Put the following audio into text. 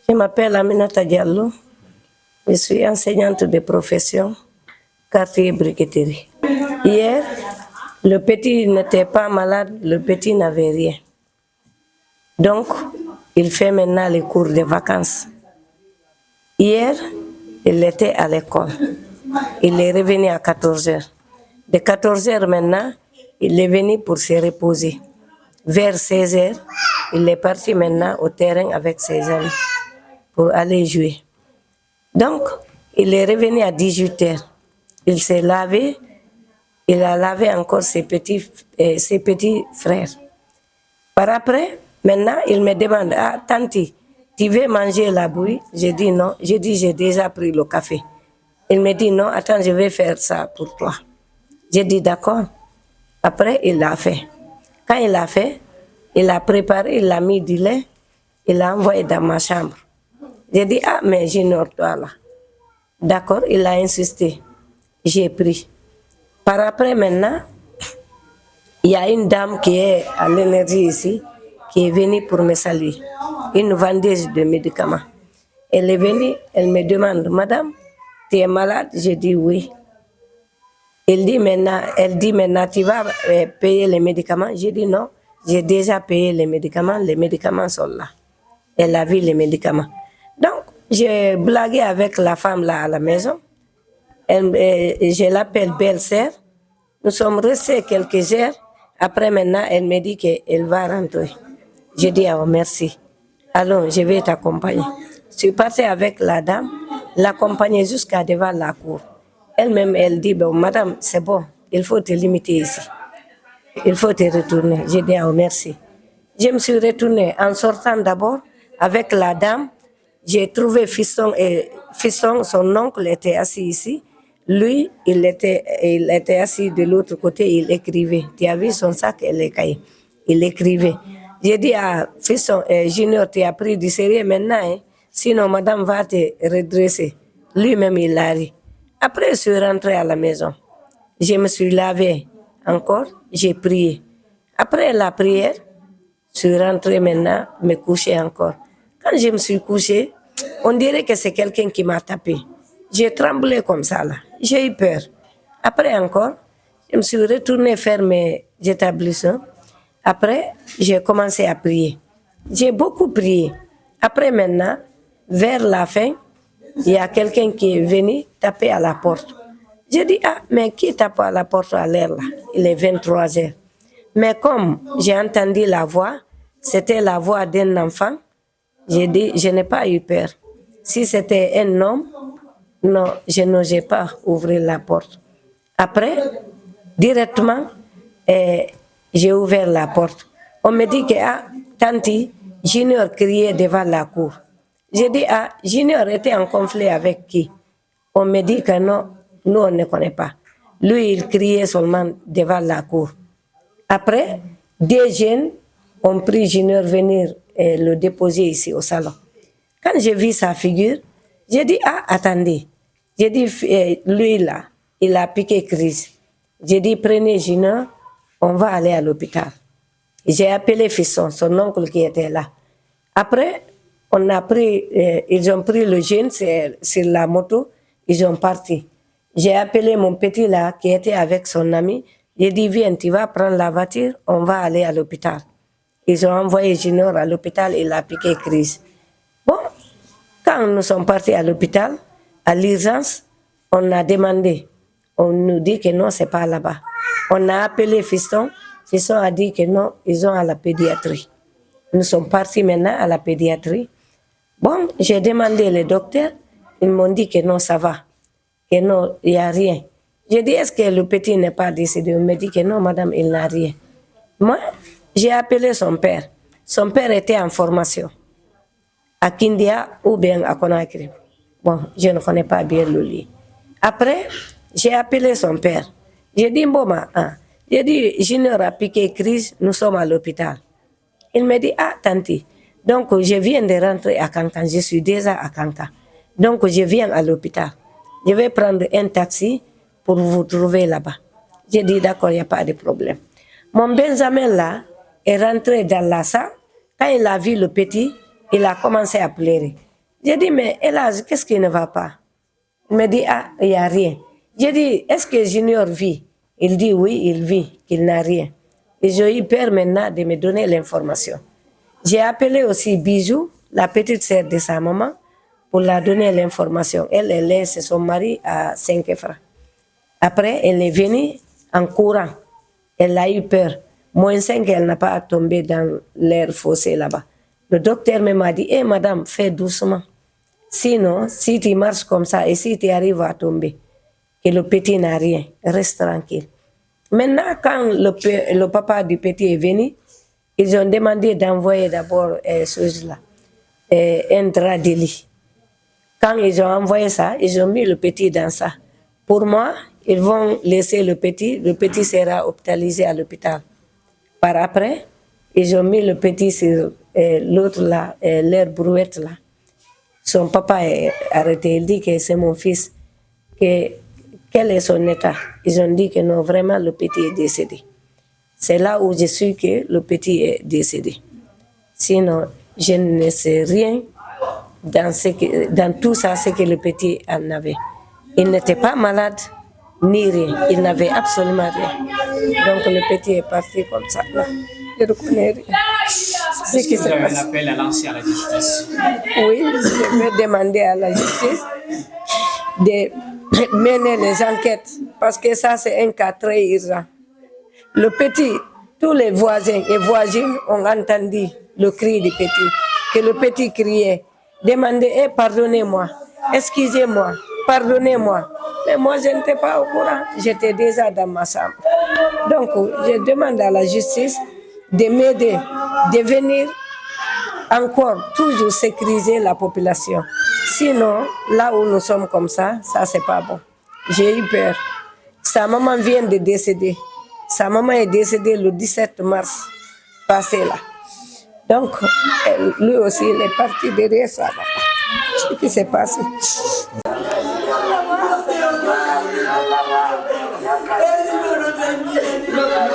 Je m'appelle Aminata Diallo. Je suis enseignante de profession, quartier briqueterie. Hier, le petit n'était pas malade, le petit n'avait rien. Donc, il fait maintenant les cours de vacances. Hier, il était à l'école. Il est revenu à 14h. De 14h maintenant, il est venu pour se reposer. Vers 16h, il est parti maintenant au terrain avec ses amis pour aller jouer. Donc, il est revenu à 18h. Il s'est lavé. Il a lavé encore ses petits frères. Par après, maintenant, il me demande, ah, tanti, tu veux manger la bouillie? J'ai dit non. J'ai dit, j'ai déjà pris le café. Il me dit non, attends, je vais faire ça pour toi. J'ai dit d'accord. Après, il l'a fait. Quand il l'a fait, il a préparé, il a mis du lait, il l'a envoyé dans ma chambre. J'ai dit, ah, mais j'ignore toi là. D'accord, il a insisté. J'ai pris. Par après, maintenant, il y a une dame qui est à l'énergie ici, qui est venue pour me saluer. Une vendeuse de médicaments. Elle est venue, elle me demande, madame, tu es malade? Je dis oui. Elle dit maintenant, tu vas payer les médicaments? J'ai dit non, j'ai déjà payé les médicaments sont là. Elle a vu les médicaments. Donc, j'ai blagué avec la femme là à la maison. Je l'appelle belle-sœur. Nous sommes restés quelques heures. Après maintenant, elle me dit qu'elle va rentrer. Je dis oh merci. Allons, je vais t'accompagner. Je suis partie avec la dame, l'accompagner jusqu'à devant la cour. Elle-même, elle dit, bon, madame, c'est bon, il faut te limiter ici. Il faut te retourner. J'ai dit, oh, merci. Je me suis retournée en sortant d'abord avec la dame. J'ai trouvé Fiston, son oncle était assis ici. Lui, il était assis de l'autre côté, il écrivait. Tu as vu son sac et les cahiers. Il écrivait. J'ai dit à Fiston, Junior, tu as pris du sérieux maintenant, hein? Sinon madame va te redresser. Lui-même, il l'a ri. Après, je suis rentrée à la maison. Je me suis lavée encore, j'ai prié. Après la prière, je suis rentrée maintenant, me coucher encore. Quand je me suis couchée, on dirait que c'est quelqu'un qui m'a tapé. J'ai tremblé comme ça là, j'ai eu peur. Après encore, je me suis retournée faire mes établissements. Après, j'ai commencé à prier. J'ai beaucoup prié. Après maintenant, vers la fin, il y a quelqu'un qui est venu taper à la porte. J'ai dit, ah, mais qui tape à la porte à l'heure là? Il est 23h. Mais comme j'ai entendu la voix, c'était la voix d'un enfant, j'ai dit, je n'ai pas eu peur. Si c'était un homme, non, je n'osais pas ouvrir la porte. Après, directement, j'ai ouvert la porte. On me dit que, ah, tanti, Junior criait devant la cour. J'ai dit, ah, Junior était en conflit avec qui? On me dit que non, nous on ne connaît pas. Lui, il criait seulement devant la cour. Après, des jeunes ont pris Junior venir le déposer ici au salon. Quand j'ai vu sa figure, j'ai dit, ah, attendez. J'ai dit, lui là, il a piqué crise. J'ai dit, prenez Junior, on va aller à l'hôpital. J'ai appelé Fisson, son oncle qui était là. Après, ils ont pris le jeune sur la moto, ils ont parti. J'ai appelé mon petit là, qui était avec son ami. J'ai dit, viens, tu vas prendre la voiture, on va aller à l'hôpital. Ils ont envoyé Junior à l'hôpital, il a piqué crise. Bon, quand nous sommes partis à l'hôpital, à l'urgence, on a demandé. On nous dit que non, c'est pas là-bas. On a appelé Fiston. Fiston a dit que non, ils ont à la pédiatrie. Nous sommes partis maintenant à la pédiatrie. Bon, j'ai demandé le docteur. Ils m'ont dit que non, ça va. Que non, il n'y a rien. J'ai dit, est-ce que le petit n'est pas décédé? On me dit que non, madame, il n'a rien. Moi, j'ai appelé son père. Son père était en formation à Kindia ou bien à Conakry. Bon, je ne connais pas bien le lieu. Après, j'ai appelé son père. J'ai dit, Mboma, j'ai dit, Junior a piqué crise, nous sommes à l'hôpital. Il me dit, ah, tanti, donc je viens de rentrer à Kankan, je suis déjà à Kankan. Donc je viens à l'hôpital. Je vais prendre un taxi pour vous trouver là-bas. J'ai dit, d'accord, il n'y a pas de problème. Mon Benjamin là, est rentré dans la salle. Quand il a vu le petit, il a commencé à pleurer. J'ai dit, mais hélas, qu'est-ce qui ne va pas? Il me dit, ah, il n'y a rien. J'ai dit, est-ce que Junior vit? Il dit, oui, il vit, qu'il n'a rien. Et j'ai eu peur maintenant de me donner l'information. J'ai appelé aussi Bijou, la petite sœur de sa maman, pour la donner l'information. Elle laisse son mari à 5 francs. Après, elle est venue en courant. Elle a eu peur. -5, elle n'a pas tombé dans l'air fossé là-bas. Le docteur m'a dit, eh madame, fais doucement. Sinon, si tu marches comme ça et si tu arrives à tomber, et le petit n'a rien, reste tranquille. Maintenant, quand le papa du petit est venu, ils ont demandé d'envoyer d'abord un drap de lit. Quand ils ont envoyé ça, ils ont mis le petit dans ça. Pour moi, ils vont laisser le petit sera hospitalisé à l'hôpital. Par après, ils ont mis le petit sur l'autre là, leur brouette là. Son papa est arrêté, il dit que c'est mon fils, quel est son état? Ils ont dit que non, vraiment le petit est décédé. C'est là où je suis que le petit est décédé. Sinon, je ne sais rien dans tout ça, ce que le petit en avait. Il n'était pas malade, ni rien. Il n'avait absolument rien. Donc le petit est parti comme ça. Là. Je ne reconnais rien. Est-ce que vous avez un appel à lancer à la justice? Oui, je vais demander à la justice de mener les enquêtes parce que ça, c'est un cas très urgent. Le petit, tous les voisins et voisines ont entendu le cri du petit, que le petit criait, demandait, eh, pardonnez-moi, excusez-moi, pardonnez-moi. Mais moi, je n'étais pas au courant, j'étais déjà dans ma chambre. Donc, je demande à la justice de m'aider, de venir encore toujours sécuriser la population. Sinon, là où nous sommes comme ça c'est pas bon. J'ai eu peur. Sa maman vient de décéder. Sa maman est décédée le 17 mars passé là. Donc, lui aussi, il est parti derrière ça. Ce qui s'est passé.